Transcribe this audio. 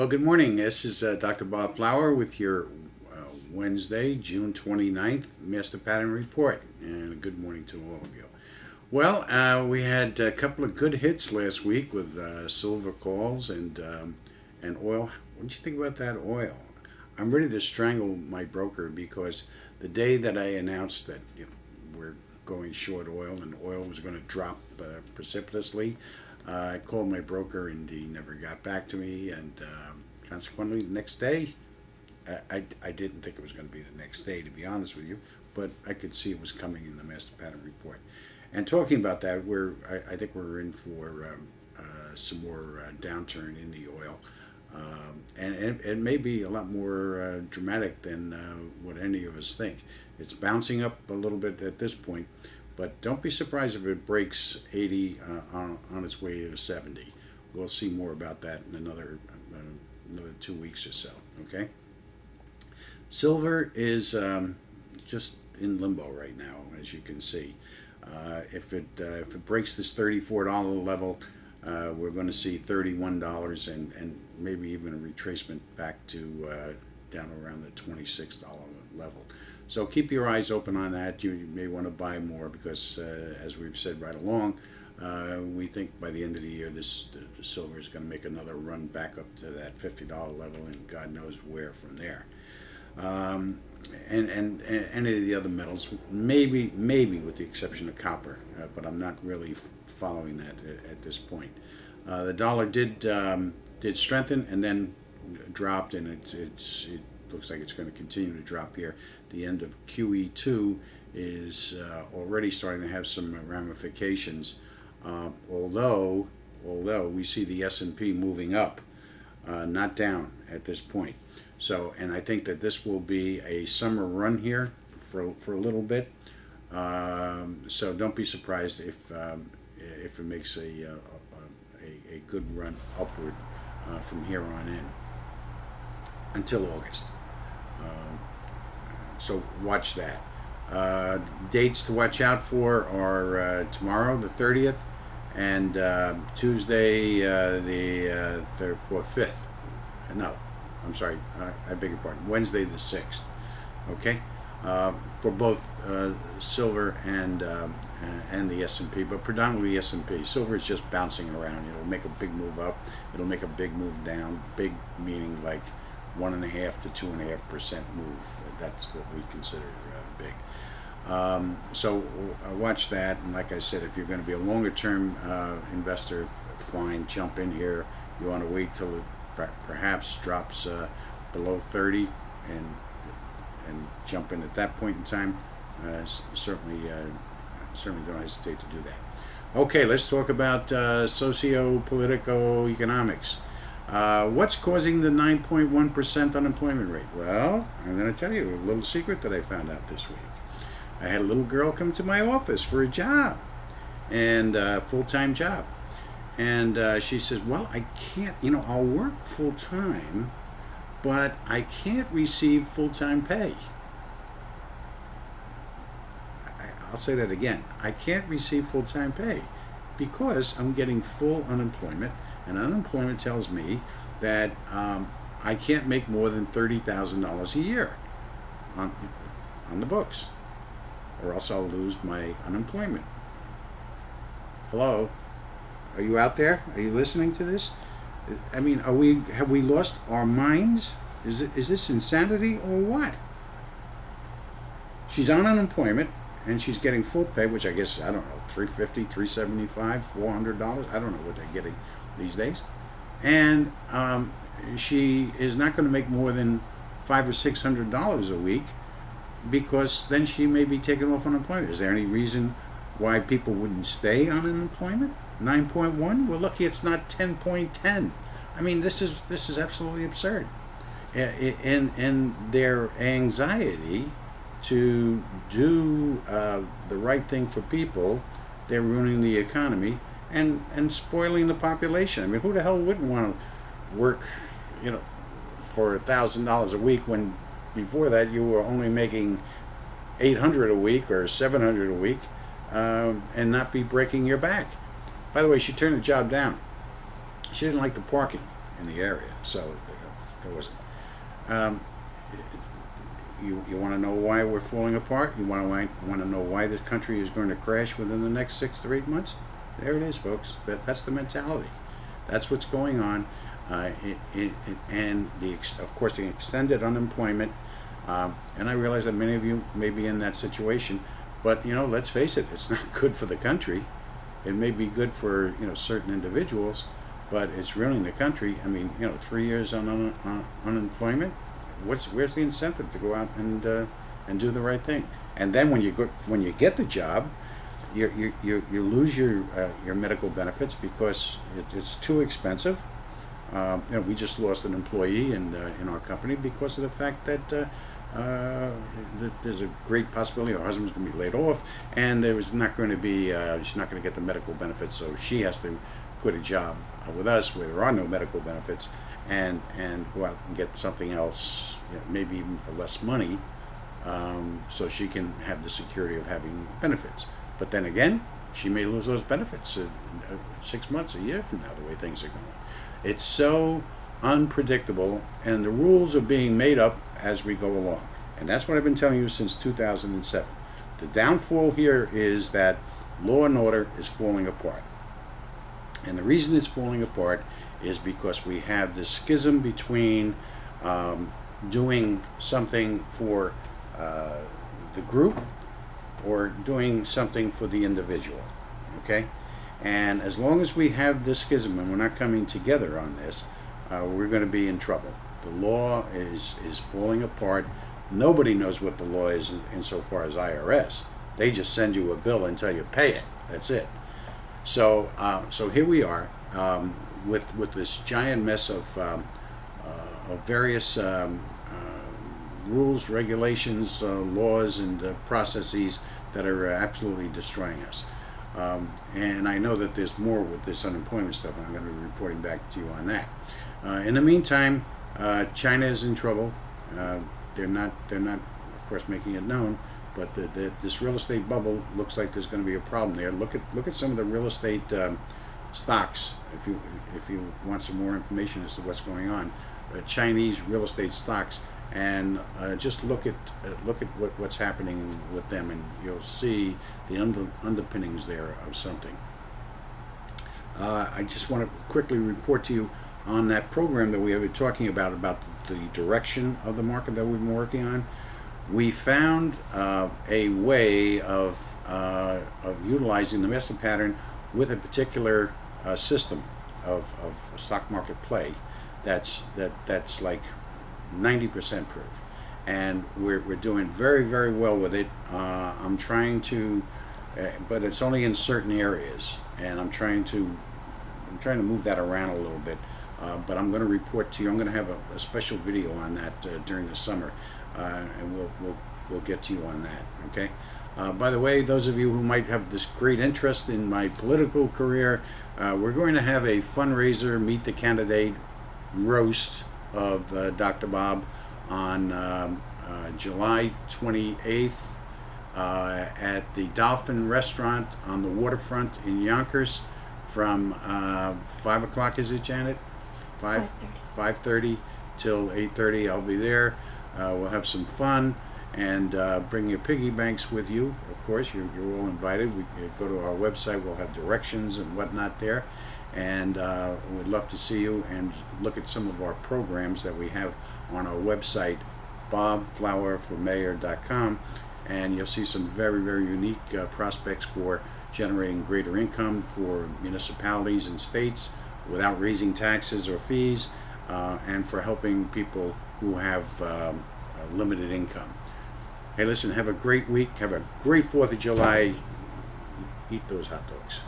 Well, good morning. This is Dr. Bob Flower with your Wednesday, June 29th Master Pattern Report. And a good morning to all of you. Well, we had a couple of good hits last week with silver calls and oil. What did you think about that oil? I'm ready to strangle my broker because the day that I announced that we're going short oil and oil was going to drop precipitously, I called my broker and he never got back to me, and consequently the next day, I didn't think it was going to be the next day, to be honest with you, but I could see it was coming in the Master Pattern Report. And talking about that, I think we're in for some more downturn in the oil, and it may be a lot more dramatic than what any of us think. It's bouncing up a little bit at this point, but don't be surprised if it breaks 80 on its way to 70. We'll see more about that in another 2 weeks or so. Okay. Silver is just in limbo right now, as you can see. If it breaks this $34 level, we're going to see $31 and maybe even a retracement back to down around the $26 level. So keep your eyes open on that. You may want to buy more because, as we've said right along, we think by the end of the year the silver is going to make another run back up to that $50 level, and God knows where from there. And any of the other metals, maybe with the exception of copper, but I'm not really following that at this point. The dollar did strengthen and then dropped, and it looks like it's going to continue to drop here. The end of QE2 is already starting to have some ramifications, although we see the S&P moving up, not down at this point. So, and I think that this will be a summer run here for a little bit. So don't be surprised if it makes a good run upward from here on in until August. So watch that. Dates to watch out for are tomorrow, the 30th, and Tuesday, the 5th. No, I'm sorry, I beg your pardon. Wednesday, the 6th. Okay, for both silver and the S&P, but predominantly S&P. Silver is just bouncing around. It'll make a big move up. It'll make a big move down. Big meaning like 1.5% to 2.5% move. That's what we consider big. So watch that. And like I said, if you're going to be a longer-term investor, fine, jump in here. You want to wait till it perhaps drops below 30 and jump in at that point in time. Certainly don't hesitate to do that. Okay, let's talk about socio-politico-economics. What's causing the 9.1% unemployment rate? Well, I'm going to tell you a little secret that I found out this week. I had a little girl come to my office for a job, and a full-time job. And she says, well, I can't, I'll work full-time, but I can't receive full-time pay. I'll say that again. I can't receive full-time pay because I'm getting full unemployment. And unemployment tells me that I can't make more than $30,000 a year on the books, or else I'll lose my unemployment. Hello, are you out there? Are you listening to this? I mean, have we lost our minds? Is this insanity or what? She's on unemployment and she's getting full pay, which I guess, I don't know, $350, $375, $400. I don't know what they're getting these days, and she is not going to make more than $500 or $600 a week because then she may be taken off unemployment. Is there any reason why people wouldn't stay on unemployment? 9.1? We're lucky it's not 10.10. I mean, this is absolutely absurd. In their anxiety to do the right thing for people, they're ruining the economy and spoiling the population. I mean, who the hell wouldn't want to work, for $1,000 a week when before that you were only making $800 a week or $700 a week, and not be breaking your back? By the way, she turned the job down. She didn't like the parking. in the area, so there wasn't. Um, you want to know why we're falling apart? You want to know why this country is going to crash within the next 6 to 8 months? There it is, folks. That's the mentality. That's what's going on. And of course, the extended unemployment. And I realize that many of you may be in that situation, but let's face it, it's not good for the country. It may be good for certain individuals, but it's ruining the country. I mean, 3 years on unemployment. Where's the incentive to go out and do the right thing? And then when you get the job, you lose your medical benefits because it's too expensive. We just lost an employee in our company because of the fact that there's a great possibility her husband's going to be laid off, and she's not going to get the medical benefits, so she has to quit a job with us where there are no medical benefits and go out and get something else, maybe even for less money, so she can have the security of having benefits. But then again, she may lose those benefits 6 months, a year from now, the way things are going. It's so unpredictable, and the rules are being made up as we go along. And that's what I've been telling you since 2007. The downfall here is that law and order is falling apart. And the reason it's falling apart is because we have this schism between doing something for the group or doing something for the individual. Okay? And as long as we have this schism and we're not coming together on this, we're going to be in trouble. The law is falling apart. Nobody knows what the law is insofar as IRS. They just send you a bill until you pay it. That's it. So here we are with this giant mess of various rules, regulations, laws, and processes that are absolutely destroying us. And I know that there's more with this unemployment stuff, and I'm going to be reporting back to you on that. In the meantime, China is in trouble. They're not, of course, making it known, but this real estate bubble looks like there's going to be a problem there. Look at some of the real estate stocks. If you want some more information as to what's going on, Chinese real estate stocks, and just look at what's happening with them, and you'll see the underpinnings there of something. I just want to quickly report to you on that program that we have been talking about the direction of the market that we've been working on. We found a way of utilizing the master pattern with a particular system of stock market play that's like 90% proof, and we're doing very, very well with it. I'm trying to, but it's only in certain areas, and I'm trying to move that around a little bit. But I'm going to report to you. I'm going to have a special video on that during the summer, and we'll get to you on that. Okay. By the way, those of you who might have this great interest in my political career, we're going to have a fundraiser, meet the candidate roast of Dr. Bob on July 28th at the Dolphin Restaurant on the waterfront in Yonkers from 5 o'clock, is it, Janet? 5:30 till 8:30. I'll be there. We'll have some fun, and bring your piggy banks with you. Of course, you're all invited. We go to our website. We'll have directions and whatnot there, and we'd love to see you and look at some of our programs that we have on our website, bobflowerformayor.com, and you'll see some very, very unique prospects for generating greater income for municipalities and states without raising taxes or fees, and for helping people who have limited income. Hey, listen, have a great week. Have a great 4th of July. Eat those hot dogs.